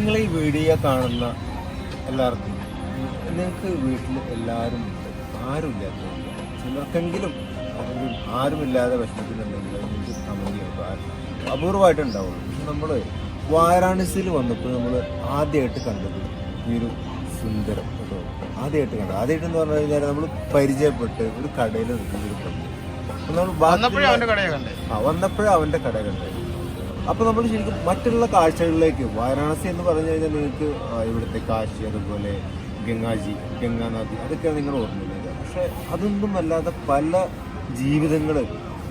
നിങ്ങൾ ഈ വീഡിയോ കാണുന്ന എല്ലാവർക്കും നിങ്ങൾക്ക് വീട്ടിൽ എല്ലാവരും ആരുമില്ലാത്ത ചിലർക്കെങ്കിലും അല്ലെങ്കിൽ ആരുമില്ലാതെ വിഷമിക്കുന്നുണ്ടെങ്കിൽ നിങ്ങൾക്ക് കമൻറ്റ് ചെയ്യുമ്പോൾ അപൂർവമായിട്ടുണ്ടാവുള്ളൂ. പക്ഷെ നമ്മൾ വാരാണസിയിൽ വന്നപ്പോൾ നമ്മൾ ആദ്യമായിട്ട് കണ്ടത് ഈ ഒരു സുന്ദരം കേട്ടോ. ആദ്യമായിട്ടെന്ന് പറഞ്ഞു കഴിഞ്ഞാൽ നമ്മൾ പരിചയപ്പെട്ട് ഒരു കടയിൽ നിൽക്കുന്നുണ്ട്. നമ്മൾ വന്നപ്പോഴും അവൻ്റെ കട കണ്ടത്. അപ്പോൾ നമ്മൾ ശരിക്കും മറ്റുള്ള കാഴ്ചകളിലേക്ക് വാരാണസി എന്ന് പറഞ്ഞു കഴിഞ്ഞാൽ നിങ്ങൾക്ക് ഇവിടുത്തെ കാശി, അതുപോലെ ഗംഗാനദി അതൊക്കെയാണ് നിങ്ങൾ ഓർമ്മയില്ല. പക്ഷെ അതൊന്നും അല്ലാതെ പല ജീവിതങ്ങൾ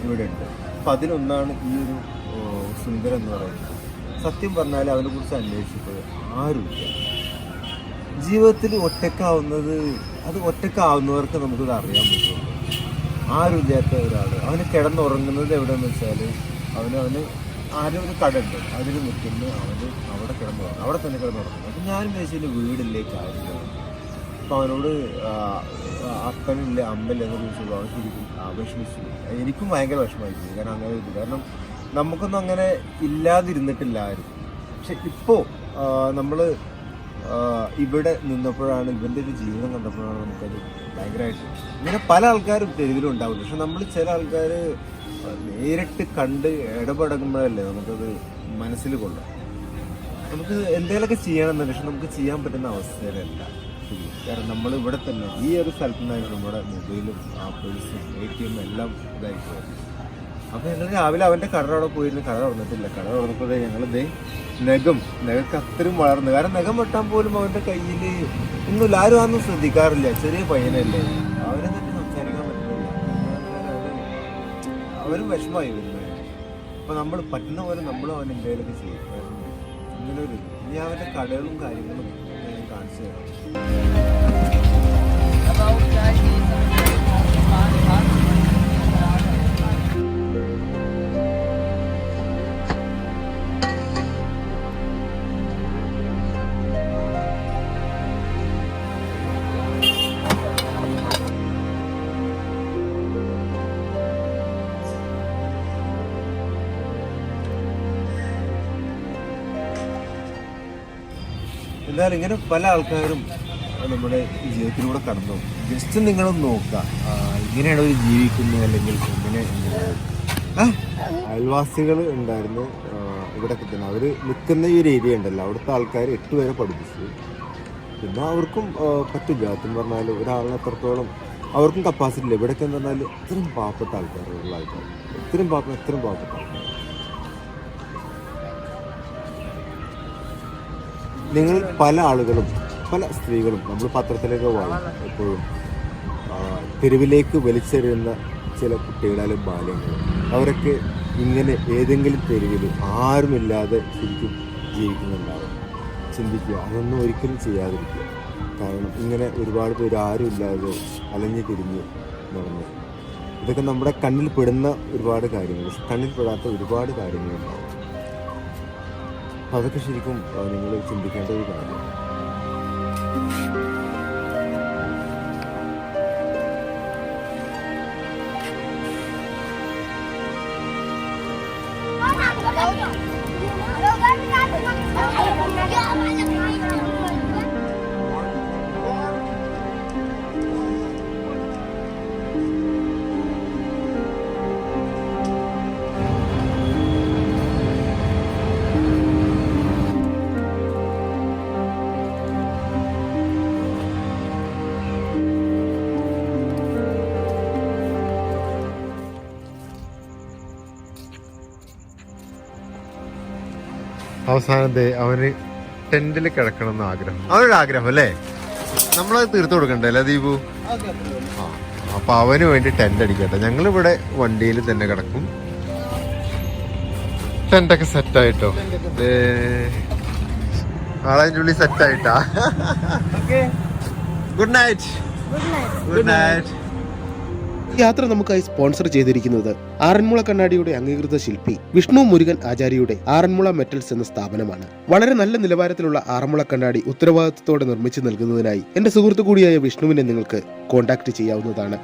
ഇവിടെ ഉണ്ട്. അപ്പം അതിലൊന്നാണ് ഈ ഒരു സുന്ദരം എന്ന് പറയുന്നത്. സത്യം പറഞ്ഞാൽ അവനെക്കുറിച്ച് അന്വേഷിച്ചപ്പോൾ ആരുമില്ല. ജീവിതത്തിൽ ഒറ്റക്കാവുന്നവർക്ക് നമുക്കത് അറിയാൻ പറ്റുള്ളൂ. ആരുമില്ലാത്ത ഒരാൾ അവന് കിടന്നുറങ്ങുന്നത് എവിടെയെന്ന് വെച്ചാൽ അവന് ആരും ഒരു കട ഉണ്ട്, അതിൽ നിൽക്കുന്നു, അവന് അവിടെ കിടന്നുറങ്ങും, അവിടെ തന്നെ കിടന്നുറങ്ങും. അപ്പം ഞാനും വിചാരിച്ചാൽ വീടിലേക്ക് ആരില്ല. അപ്പം അവനോട് അപ്പനില്ല അമ്മയില്ല എന്ന് ചോദിച്ചപ്പോൾ അവൻ ശരിക്കും വിഷമിച്ചു. എനിക്കും ഭയങ്കര വിഷമമായിരിക്കും. കാരണം അങ്ങനെ ഇത് കാരണം നമുക്കൊന്നും അങ്ങനെ ഇല്ലാതിരുന്നിട്ടില്ല ആരും. പക്ഷെ ഇപ്പോൾ നമ്മൾ ഇവിടെ നിന്നപ്പോഴാണ് ഇവൻ്റെ ഒരു ജീവിതം കണ്ടപ്പോഴാണ് നമുക്കത് ഭയങ്കരമായിട്ട് ഇങ്ങനെ പല ആൾക്കാരും തെരുവിലും ഉണ്ടാവില്ല. പക്ഷെ നമ്മൾ ചില ആൾക്കാർ നേരിട്ട് കണ്ട് ഇടപെടുമ്പോഴല്ലേ നമുക്കത് മനസ്സിൽ കൊള്ളാം. നമുക്ക് എന്തെങ്കിലുമൊക്കെ ചെയ്യണമെന്നുണ്ട്, പക്ഷെ നമുക്ക് ചെയ്യാൻ പറ്റുന്ന അവസ്ഥയിലല്ല. കാരണം നമ്മൾ ഇവിടെ തന്നെ ഈ ഒരു സ്ഥലത്തു നിന്നായിരുന്നു നമ്മുടെ മൊബൈലും പേഴ്സും ATM എല്ലാം ഇതായി പോയത്. അപ്പോൾ ഞങ്ങൾ രാവിലെ അവൻ്റെ കട അവിടെ പോയിരുന്നു. കട തുറന്നിട്ടില്ല. കട തുറന്നപ്പോൾ ഞങ്ങളിതേ നഖക്ക് അത്രയും വളർന്നു. കാരണം നഖം വെട്ടാൻ പോലും അവൻ്റെ കയ്യിൽ ഒന്നുമില്ല. ആരും അതൊന്നും ശ്രദ്ധിക്കാറില്ല. ചെറിയ പയ്യനല്ലേ, അവരെ തന്നെ സംസാരിക്കാൻ പറ്റുന്നില്ല. അവരും വിഷമമായി വരുന്നത്. അപ്പോൾ നമ്മൾ പറ്റുന്ന പോലെ നമ്മളും അവൻ എന്തെങ്കിലുമൊക്കെ ചെയ്യും. ഇങ്ങനെ ഒരു ഇനി അവൻ്റെ കടകളും കാര്യങ്ങളും ഞാൻ കാണിച്ചു തരാം. എന്നാൽ ഇങ്ങനെ പല ആൾക്കാരും നമ്മുടെ ജീവിതത്തിലൂടെ കടന്നു. ജസ്റ്റ് നിങ്ങളൊന്ന് നോക്കുക, ഇങ്ങനെയാണ് അവർ ജീവിക്കുന്നത് അല്ലെങ്കിൽ എങ്ങനെ. അയൽവാസികൾ ഉണ്ടായിരുന്നു ഇവിടെയൊക്കെ തന്നെ. അവർ നിൽക്കുന്ന ഈ ഒരു ഏരിയ ഉണ്ടല്ലോ, അവിടുത്തെ ആൾക്കാർ 8 പേരെ പഠിപ്പിച്ചു. പിന്നെ അവർക്കും പറ്റില്ല. സത്യം പറഞ്ഞാൽ ഒരാളിനെ എത്രത്തോളം അവർക്കും കപ്പാസിറ്റി ഇല്ല. ഇവിടെയൊക്കെ എന്ന് പറഞ്ഞാൽ ഇത്രയും പാവപ്പെട്ട ആൾക്കാരുള്ള ആൾക്കാർ, ഇത്രയും പാവപ്പെട്ട ആൾക്കാർ. നിങ്ങൾ പല ആളുകളും പല സ്ത്രീകളും നമ്മൾ പത്രത്തിലേക്ക് വായിക്കും എപ്പോഴും തെരുവിലേക്ക് വലിച്ചെറിയുന്ന ചില കുട്ടികളാലും ബാല്യങ്ങളും. അവരൊക്കെ ഇങ്ങനെ ഏതെങ്കിലും തെരുവിൽ ആരുമില്ലാതെ ശരിക്കും ജീവിക്കുന്നുണ്ടാവും. ചിന്തിക്കുക, അതൊന്നും ഒരിക്കലും ചെയ്യാതിരിക്കുക. കാരണം ഇങ്ങനെ ഒരുപാട് പേര് ആരുമില്ലാതെ അലഞ്ഞു തിരിഞ്ഞ് നടന്നു. ഇതൊക്കെ നമ്മുടെ കണ്ണിൽ പെടുന്ന ഒരുപാട് കാര്യങ്ങൾ, പക്ഷെ കണ്ണിൽ പെടാത്ത ഒരുപാട് കാര്യങ്ങളുണ്ടാവും. അതൊക്കെ ശരിക്കും നിങ്ങൾ ചിന്തിക്കേണ്ട ഒരു കാര്യമാണ്. അവസാനത്തെ അവന് ടെന്റിൽ കിടക്കണം എന്ന് ആഗ്രഹം, അവനൊരു ആഗ്രഹം അല്ലേ. നമ്മളത് തീർത്തു കൊടുക്കണ്ടേ അല്ലേ ദീപു? അപ്പൊ അവന് വേണ്ടി ടെന്റ് അടിക്കട്ടെ. ഞങ്ങളിവിടെ വണ്ടിയിൽ തന്നെ കിടക്കും. ടെന്റൊക്കെ സെറ്റായിട്ടോ, ആളതിൻ്റെ ഉള്ളിൽ സെറ്റായിട്ടാ. Good night. Good night. യാത്ര നമുക്കായി സ്പോൺസർ ചെയ്തിരിക്കുന്നത് ആറന്മുള കണ്ണാടിയുടെ അംഗീകൃത ശില്പി വിഷ്ണു മുരുകൻ ആചാര്യയുടെ ആറന്മുള മെറ്റൽസ് എന്ന സ്ഥാപനമാണ്. വളരെ നല്ല നിലവാരത്തിലുള്ള ആറന്മുള കണ്ണാടി ഉത്തരവാദിത്തത്തോടെ നിർമ്മിച്ചു നൽകുന്നതിനായി എന്റെ സുഹൃത്തു കൂടിയായ വിഷ്ണുവിനെ നിങ്ങൾക്ക് കോൺടാക്ട് ചെയ്യാവുന്നതാണ്.